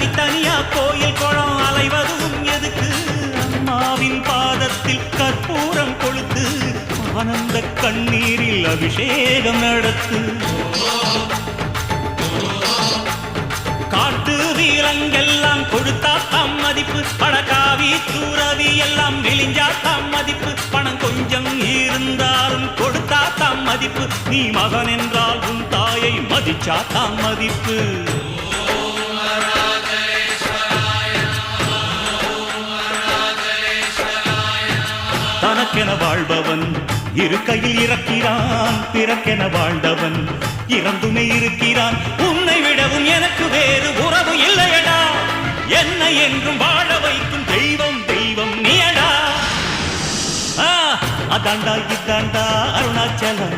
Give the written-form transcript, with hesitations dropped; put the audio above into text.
தனித்தனியா கோயில் குளம் அலைவதும் எதுக்கு அம்மாவின் பாதத்தில் கற்பூரம் கொளுத்து ஆனந்த கண்ணீரில் அபிஷேகம் நடத்து காட்டு வீரங்கெல்லாம் கொடுத்தா தாம் மதிப்பு பணக்காவி தூரவி எல்லாம் விழிஞ்சா தாம் மதிப்பு பணம் கொஞ்சம் இருந்தாலும் கொடுத்தா தாம் மதிப்பு நீ மகன் என்றால் உன் தாயை மதிச்சா தாம் மதிப்பு தனக்கென வாழ்பவன் இருக்கையில் இறக்கிறான் பிறக்கென வாழ்ந்தவன் இறந்துமே இருக்கிறான் உன்னை விடவும் எனக்கு வேறு உறவு இல்லையடா என்னை என்றும் வாழ வைக்கும் தெய்வம் தெய்வம் நீயடா அதாண்டா இதாண்டா அருணாச்சலம்